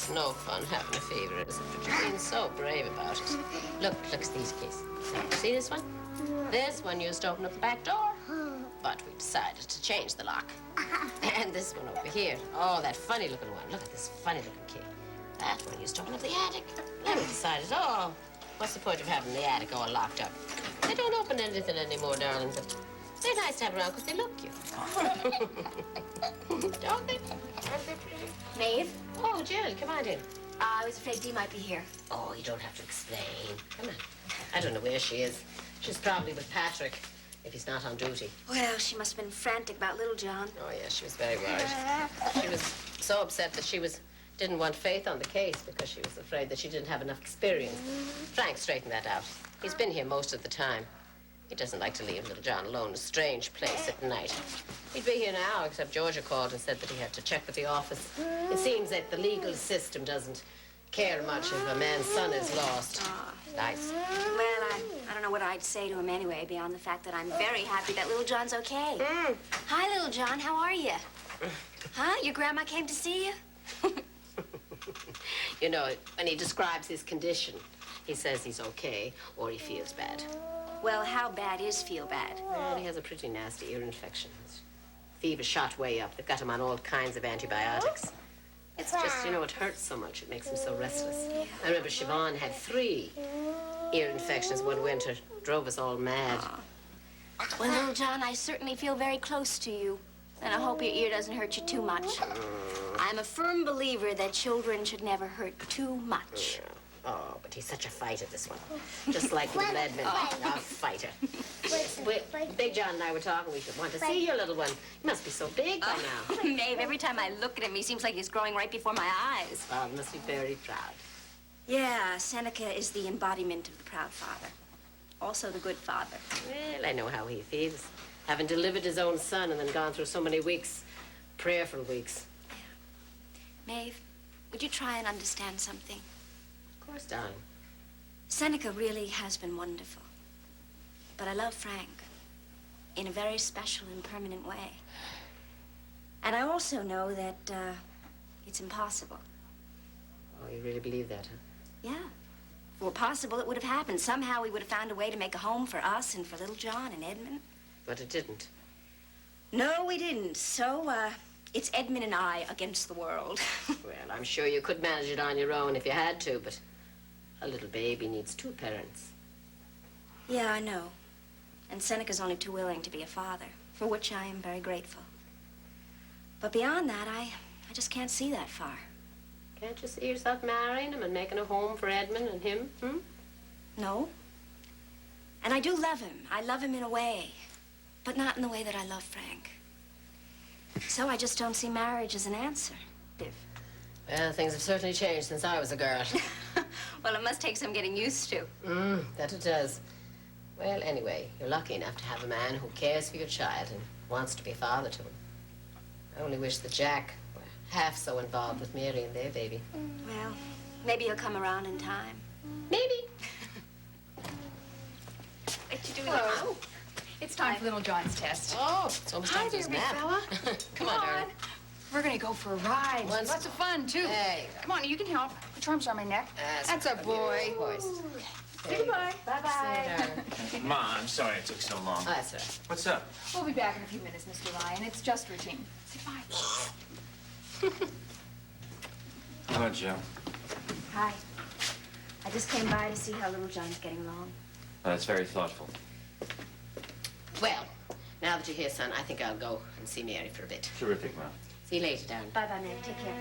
It's no fun having a fever, is it? But you're being so brave about it. Look at these keys. See this one? This one used to open up the back door. But we decided to change the lock. And this one over here. Oh, that funny-looking one. Look at this funny-looking key. That one used to open up the attic. Then we decided, oh, what's the point of having the attic all locked up? They don't open anything anymore, darling, but they're nice to have around because they look cute. Don't they? Aren't they pretty? Maeve? Oh, Jill, come on in. I was afraid Dee might be here. Oh, you don't have to explain. Come on. I don't know where she is. She's probably with Patrick, if he's not on duty. Well, she must have been frantic about little John. Oh, yeah, she was very worried. She was so upset that she didn't want Faith on the case because she was afraid that she didn't have enough experience. Frank straightened that out. He's been here most of the time. He doesn't like to leave little John alone in a strange place at night. He'd be here now, except Georgia called and said that he had to check with the office. It seems that the legal system doesn't care much if a man's son is lost. Nice. Well, I don't know what I'd say to him anyway, beyond the fact that I'm very happy that little John's okay. Hi, little John. How are you? Huh? Your grandma came to see you? You know, when he describes his condition, he says he's okay or he feels bad. Well, how bad is feel bad? Well, he has a pretty nasty ear infection. His fever shot way up. They've got him on all kinds of antibiotics. It's just, you know, it hurts so much. It makes him so restless. Yeah. I remember Siobhan had 3 ear infections one winter. Drove us all mad. Well, little John, I certainly feel very close to you. And I hope your ear doesn't hurt you too much. I'm a firm believer that children should never hurt too much. Oh, but he's such a fighter, this one. Just like little Edmund, a fighter. Big John and I were talking. We should want to see your little one. He must be so big by now. Maeve, every time I look at him, he seems like he's growing right before my eyes. Oh, he must be very proud. Yeah, Seneca is the embodiment of the proud father. Also the good father. Well, I know how he feels. Having delivered his own son and then gone through so many weeks, prayerful weeks. Yeah. Maeve, would you try and understand something? Of course, darling. Seneca really has been wonderful. But I love Frank in a very special and permanent way. And I also know that it's impossible. Oh, you really believe that, huh? Yeah. If it were possible, it would have happened. Somehow we would have found a way to make a home for us and for little John and Edmund. But it didn't. No, we didn't. So, it's Edmund and I against the world. Well, I'm sure you could manage it on your own if you had to, but a little baby needs 2 parents. Yeah, I know. And Seneca's only too willing to be a father, for which I am very grateful. But beyond that, I just can't see that far. Can't you see yourself marrying him and making a home for Edmund and him, No. And I do love him. I love him in a way, but not in the way that I love Frank. So I just don't see marriage as an answer, Biff. Well, things have certainly changed since I was a girl. Well, it must take some getting used to. That it does. Well, anyway, you're lucky enough to have a man who cares for your child and wants to be a father to him. I only wish that Jack were half so involved with Mary and their baby. Well, maybe he'll come around in time. Maybe. What you doing? Hello. It's time for little John's test. Oh, it's almost time for his big nap. fella. Come on, darling. We're gonna go for a ride. Once- Lots of fun, too. There you go. Come on, you can help. Put your arms around my neck. That's a boy. Voice. Say goodbye. Bye-bye. Ma, I'm sorry it took so long. Oh, that's all right. What's up? We'll be back in a few minutes, Mr. Ryan. It's just routine. Say bye. Hello, Joe. Hi. I just came by to see how little John's getting along. That's very thoughtful. Well, now that you're here, son, I think I'll go and see Mary for a bit. Terrific, Ma. See you later, darling. Bye-bye, man. Take care.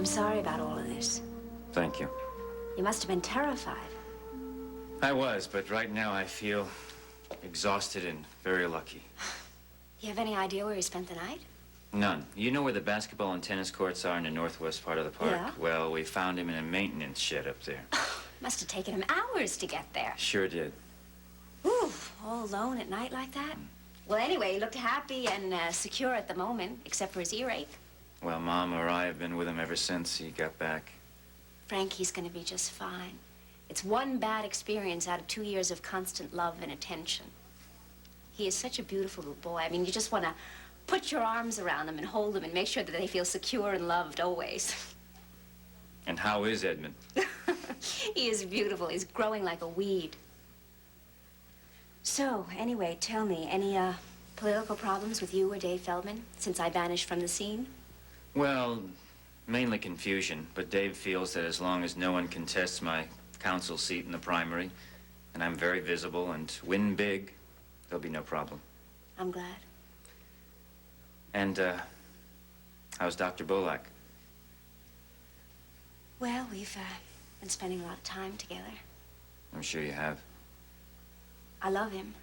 I'm sorry about all of this. Thank you. You must have been terrified. I was, but right now I feel exhausted and very lucky. You have any idea where he spent the night? None. You know where the basketball and tennis courts are in the northwest part of the park? Yeah. Well, we found him in a maintenance shed up there. Must have taken him hours to get there. Sure did. Ooh, all alone at night like that? Well, anyway, he looked happy and secure at the moment, except for his earache. Well, Mom or I have been with him ever since he got back. Frank, he's going to be just fine. It's one bad experience out of 2 years of constant love and attention. He is such a beautiful little boy. I mean, you just want to put your arms around them and hold them and make sure that they feel secure and loved always. And how is Edmund? He is beautiful. He's growing like a weed. So, anyway, tell me, any political problems with you or Dave Feldman since I vanished from the scene? Well, mainly confusion, but Dave feels that as long as no one contests my council seat in the primary, and I'm very visible and win big, there'll be no problem. I'm glad. And, how's Dr. Bullock? Well, we've been spending a lot of time together. I'm sure you have. I love him.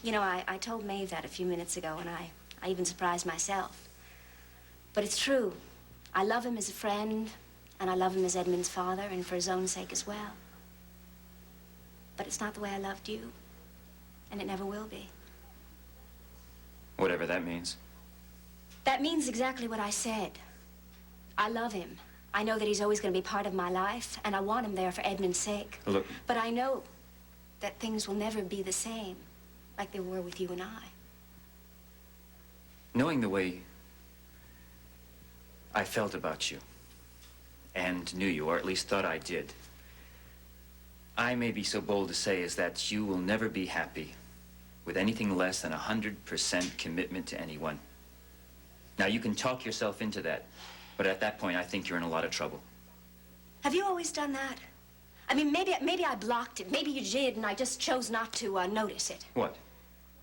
You know, I told Maeve that a few minutes ago, and I even surprised myself. But it's true. I love him as a friend, and I love him as Edmund's father, and for his own sake as well. But it's not the way I loved you, and it never will be. Whatever that means. That means exactly what I said. I love him. I know that he's always going to be part of my life, and I want him there for Edmund's sake. Look. But I know that things will never be the same like they were with you and I. Knowing the way I felt about you and knew you, or at least thought I did, I may be so bold to say is that you will never be happy with anything less than 100% commitment to anyone. Now, you can talk yourself into that, but at that point, I think you're in a lot of trouble. Have you always done that? I mean, maybe I blocked it. Maybe you did, and I just chose not to notice it. What?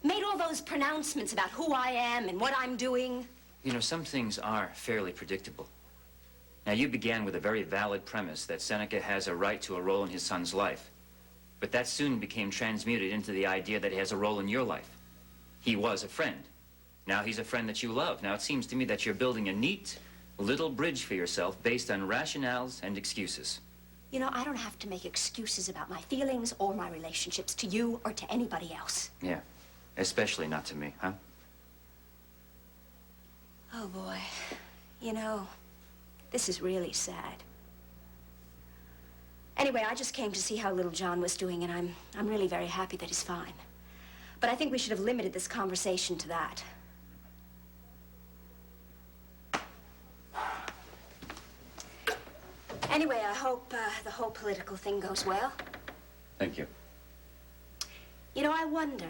Made all those pronouncements about who I am and what I'm doing. You know, some things are fairly predictable. Now, you began with a very valid premise that Seneca has a right to a role in his son's life. But that soon became transmuted into the idea that he has a role in your life. He was a friend. Now he's a friend that you love. Now, it seems to me that you're building a neat little bridge for yourself based on rationales and excuses. You know, I don't have to make excuses about my feelings or my relationships to you or to anybody else. Yeah, especially not to me, huh? Oh, boy. You know, this is really sad. Anyway, I just came to see how little John was doing, and I'm really very happy that he's fine. But I think we should have limited this conversation to that. Anyway, I hope the whole political thing goes well. Thank you. You know, I wonder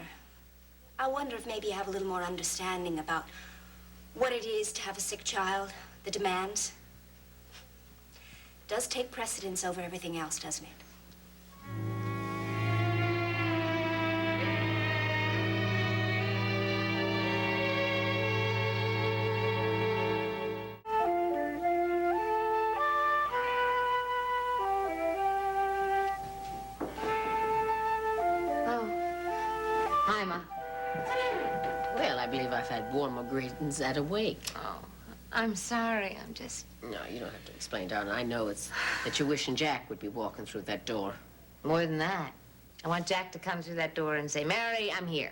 if maybe you have a little more understanding about what it is to have a sick child, the demands. It does take precedence over everything else, doesn't it? Hi, Ma. Well, I believe I've had warmer greetings at a wake. Oh, I'm sorry. I'm just... No, you don't have to explain, darling. I know it's that you're wishing Jack would be walking through that door. More than that. I want Jack to come through that door and say, Mary, I'm here.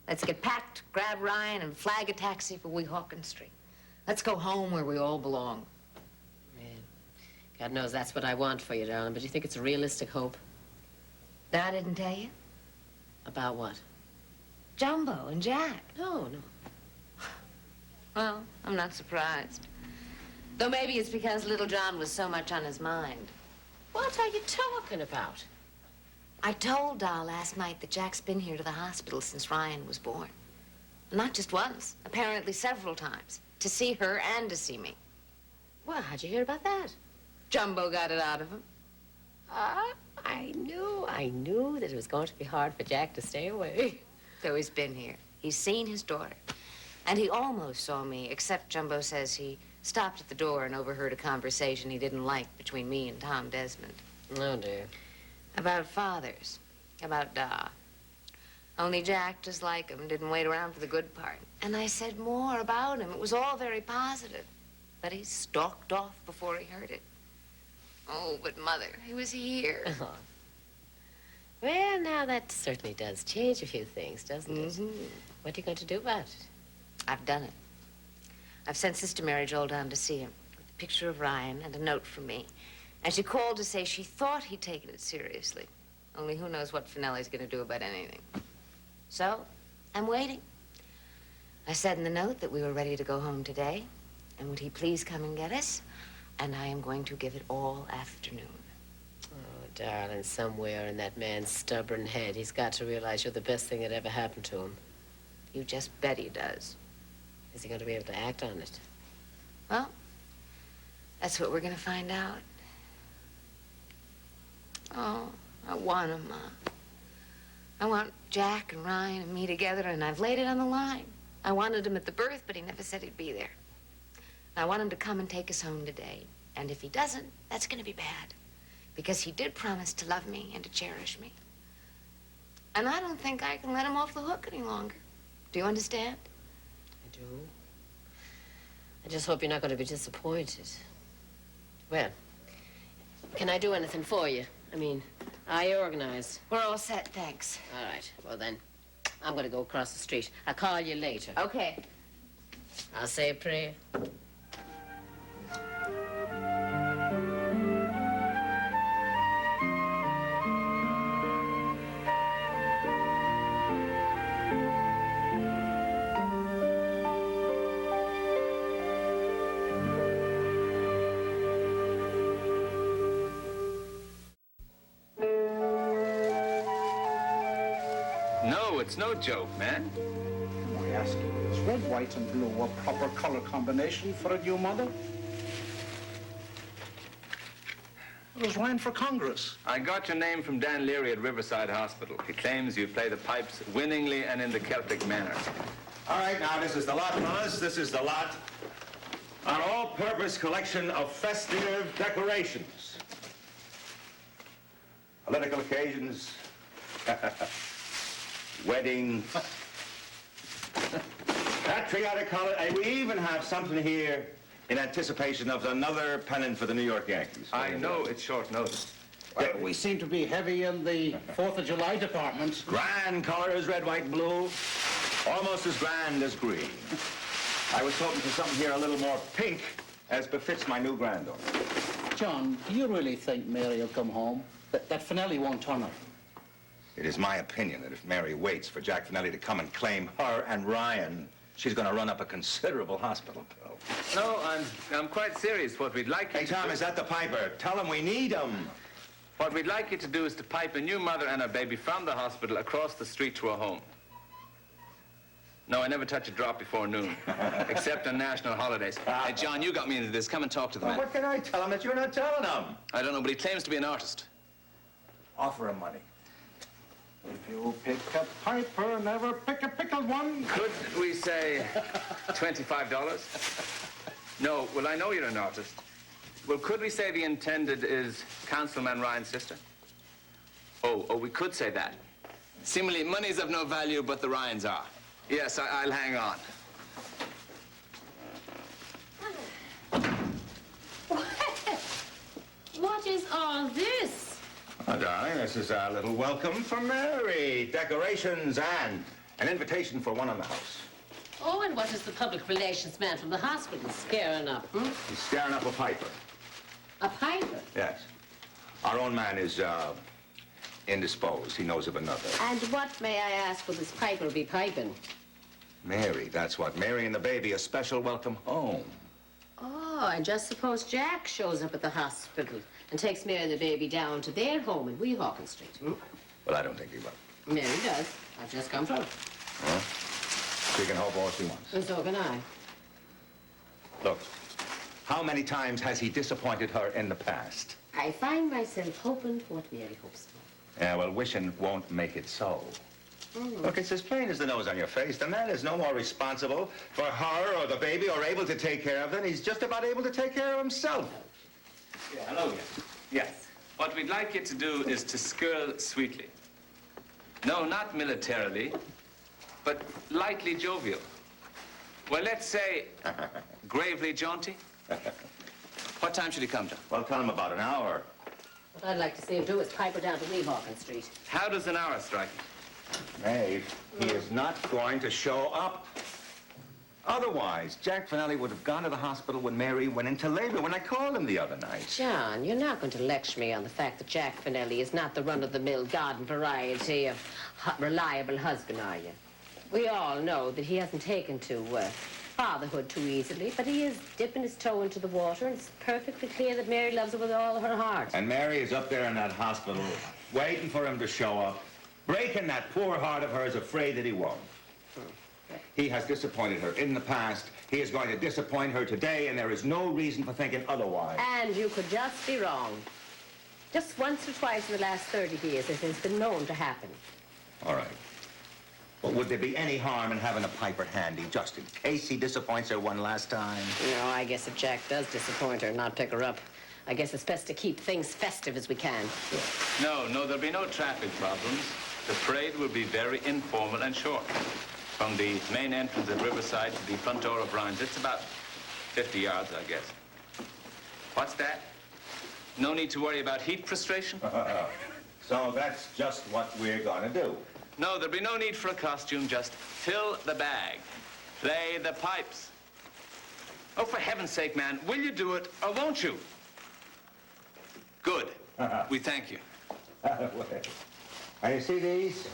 Let's get packed, grab Ryan, and flag a taxi for Weehawken Street. Let's go home where we all belong. Yeah. God knows that's what I want for you, darling, but do you think it's a realistic hope? That I didn't tell you? About what? Jumbo and Jack. No. Well, I'm not surprised. Though maybe it's because little John was so much on his mind. What are you talking about? I told Doll last night that Jack's been here to the hospital since Ryan was born. Not just once, apparently several times. To see her and to see me. Well, how'd you hear about that? Jumbo got it out of him. I knew that it was going to be hard for Jack to stay away. So he's been here. He's seen his daughter. And he almost saw me, except Jumbo says he stopped at the door and overheard a conversation he didn't like between me and Tom Desmond. Oh, dear. About fathers. About Da. Only Jack, just like him, didn't wait around for the good part. And I said more about him. It was all very positive. But he stalked off before he heard it. Oh, but Mother, he was here. Oh. Well, now that certainly does change a few things, doesn't it? What are you going to do about it? I've done it. I've sent Sister Mary Joel down to see him with a picture of Ryan and a note from me. And she called to say she thought he'd taken it seriously. Only who knows what Finelli's going to do about anything. So, I'm waiting. I said in the note that we were ready to go home today, and would he please come and get us? And I am going to give it all afternoon. Oh, darling, somewhere in that man's stubborn head, he's got to realize you're the best thing that ever happened to him. You just bet he does. Is he going to be able to act on it? Well, that's what we're going to find out. Oh, I want him, Ma. I want Jack and Ryan and me together, and I've laid it on the line. I wanted him at the birth, but he never said he'd be there. I want him to come and take us home today. And if he doesn't, that's going to be bad. Because he did promise to love me and to cherish me. And I don't think I can let him off the hook any longer. Do you understand? I do. I just hope you're not going to be disappointed. Well, can I do anything for you? I mean, I organize. We're all set, thanks. All right. Well, then, I'm going to go across the street. I'll call you later. Okay. I'll say a prayer. No, it's no joke, man. I ask you, is red, white, and blue a proper color combination for a new mother? I was running for Congress. I got your name from Dan Leary at Riverside Hospital. He claims you play the pipes winningly and in the Celtic manner. All right, now, this is the lot, fellas. This is the lot. An all-purpose collection of festive decorations. Political occasions. Weddings. Patriotic holiday. We even have something here in anticipation of another pennant for the New York Yankees. I know it's short notice. Well, we seem to be heavy in the 4th of July department. Grand colors, red, white, blue. Almost as grand as green. I was hoping for something here a little more pink, as befits my new granddaughter. John, do you really think Mary will come home? That Finelli won't turn up? It is my opinion that if Mary waits for Jack Finelli to come and claim her and Ryan, she's going to run up a considerable hospital bill. No, I'm quite serious. What we'd like you Hey, to Tom, do- is that the piper? Tell him we need him. What we'd like you to do is to pipe a new mother and her baby from the hospital across the street to a home. No, I never touch a drop before noon, except on national holidays. Hey, John, you got me into this. Come and talk to the Well, man. what can I tell him that you're not telling him? I don't know, but he claims to be an artist. Offer him money. If you pick a piper, never pick a pickled one. Could we say $25? No, well, I know you're an artist. Well, could we say the intended is Councilman Ryan's sister? Oh, we could say that. Seemingly, money's of no value, but the Ryans are. Yes, I'll hang on. What is all this? Oh, darling, this is our little welcome for Mary. Decorations and an invitation for one in the house. Oh, and what is the public relations man from the hospital scaring up, hmm? He's scaring up a piper. A piper? Yes. Our own man is, indisposed. He knows of another. And what, may I ask, will this piper be piping? Mary, that's what. Mary and the baby, a special welcome home. Oh, and just suppose Jack shows up at the hospital and takes Mary and the baby down to their home in Weehawken Street. Hmm? Well, I don't think he will. Mary does. I've just come from it. Huh? She can hope all she wants. And so can I. Look, how many times has he disappointed her in the past? I find myself hoping for what Mary hopes for. Yeah, well, wishing won't make it so. Look, it's as plain as the nose on your face. The man is no more responsible for her or the baby or able to take care of them. He's just about able to take care of himself. Yeah, hello again. Yes. What we'd like you to do is to skirl sweetly. No, not militarily, but lightly jovial. Well, let's say gravely jaunty. What time should he come, John? Well, tell him about an hour. What I'd like to see him do is pipe her down to Weehawken Street. How does an hour strike you? Maeve, he is not going to show up. Otherwise, Jack Finelli would have gone to the hospital when Mary went into labor when I called him the other night. John, you're not going to lecture me on the fact that Jack Finelli is not the run-of-the-mill garden variety of reliable husband, are you? We all know that he hasn't taken to fatherhood too easily, but he is dipping his toe into the water, and it's perfectly clear that Mary loves him with all her heart. And Mary is up there in that hospital, waiting for him to show up, breaking that poor heart of hers, afraid that he won't. He has disappointed her in the past. He is going to disappoint her today, and there is no reason for thinking otherwise. And you could just be wrong. Just once or twice in the last 30 years, it has been known to happen. All right. Well, would there be any harm in having a piper handy, just in case he disappoints her one last time? No, I guess if Jack does disappoint her and not pick her up, I guess it's best to keep things festive as we can. No, there'll be no traffic problems. The parade will be very informal and short. From the main entrance at Riverside to the front door of Rhines, it's about 50 yards, I guess. What's that? No need to worry about heat frustration? So that's just what we're going to do. No, there'll be no need for a costume. Just fill the bag. Play the pipes. Oh, for heaven's sake, man, will you do it or won't you? Good. We thank you. Now, you see these?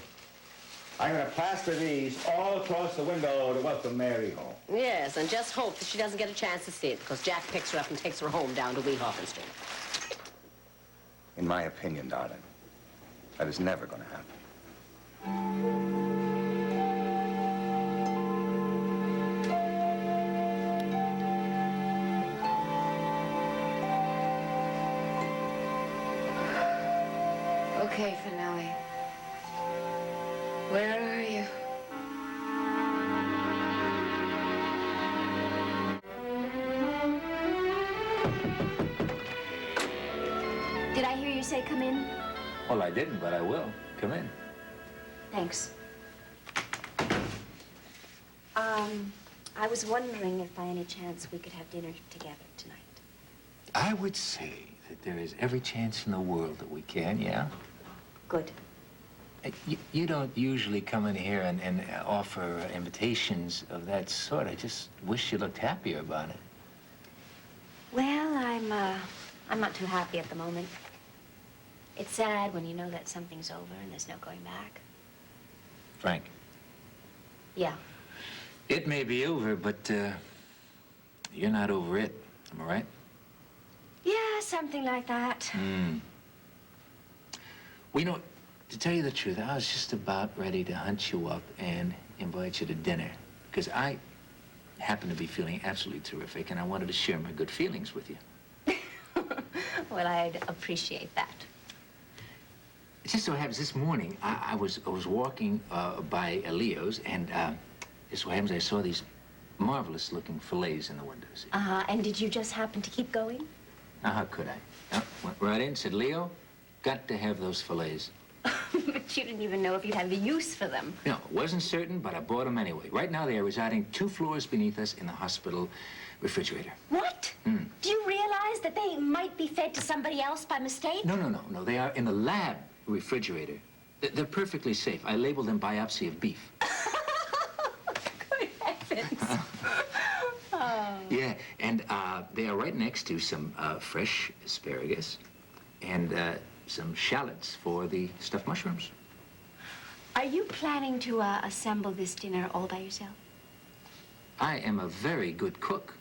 I'm going to plaster these all across the window to welcome Mary home. Yes, and just hope that she doesn't get a chance to see it, because Jack picks her up and takes her home down to Weehawken Street. In my opinion, darling, that is never going to happen. Okay, Finelli. Where are you? Did I hear you say come in? Well, I didn't, but I will. Come in. Thanks. I was wondering if by any chance we could have dinner together tonight. I would say that there is every chance in the world that we can, yeah? Good. You don't usually come in here and offer invitations of that sort. I just wish you looked happier about it. Well, I'm not too happy at the moment. It's sad when you know that something's over and there's no going back. Frank, Yeah. it may be over, but you're not over it. Am I right? Yeah, something like that. Well, you know, to tell you the truth, I was just about ready to hunt you up and invite you to dinner, because I happen to be feeling absolutely terrific, and I wanted to share my good feelings with you. Well, I'd appreciate that. It just so happens this morning, I was walking by Leo's, and just so happens I saw these marvelous-looking fillets in the windows. And did you just happen to keep going? Now, how could I? Went right in, said, Leo, got to have those fillets. But you didn't even know if you'd have the use for them. No, wasn't certain, but I bought them anyway. Right now, they are residing 2 floors beneath us in the hospital refrigerator. What? Do you realize that they might be fed to somebody else by mistake? No. They are in the lab refrigerator. They're perfectly safe. I labeled them biopsy of beef. Good heavens. Yeah, and they are right next to some fresh asparagus and some shallots for the stuffed mushrooms. Are you planning to assemble this dinner all by yourself? I am a very good cook.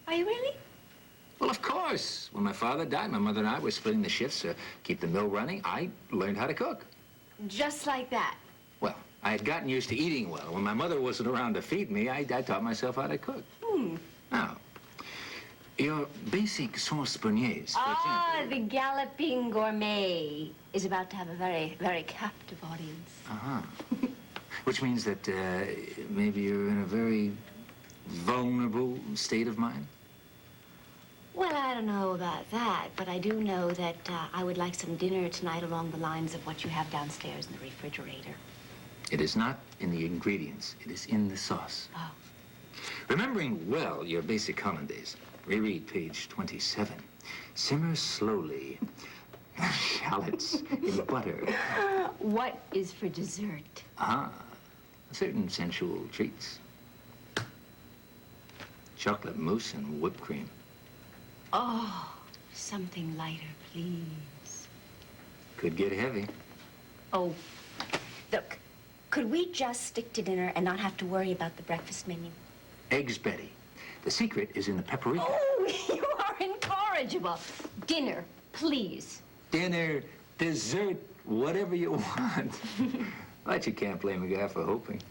Are you really? Well, of course. When my father died, my mother and I were splitting the shifts to keep the mill running. I learned how to cook. Just like that? Well, I had gotten used to eating well. When my mother wasn't around to feed me, I taught myself how to cook. Now, your basic sauce beignets, for example. The Galloping Gourmet is about to have a very, very captive audience. Which means that maybe you're in a very vulnerable state of mind? Well, I don't know about that, but I do know that I would like some dinner tonight along the lines of what you have downstairs in the refrigerator. It is not in the ingredients. It is in the sauce. Oh. Remembering well your basic hollandaise, reread page 27. Simmer slowly. Shallots in butter. What is for dessert? Ah, certain sensual treats. Chocolate mousse and whipped cream. Oh, something lighter, please. Could get heavy. Oh, look, could we just stick to dinner and not have to worry about the breakfast menu? Eggs, Betty. The secret is in the paprika. Oh, you are incorrigible. Dinner, please. Dinner, dessert, whatever you want. But you can't blame a guy for hoping.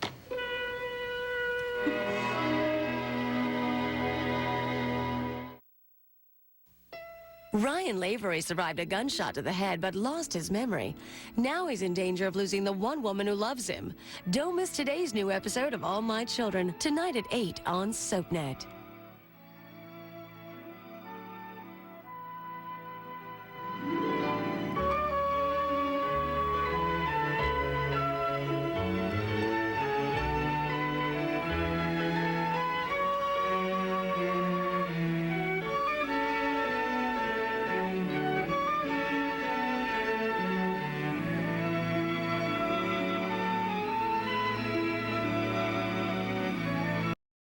Ryan Lavery survived a gunshot to the head but lost his memory. Now he's in danger of losing the one woman who loves him. Don't miss today's new episode of All My Children, tonight at 8 on SoapNet.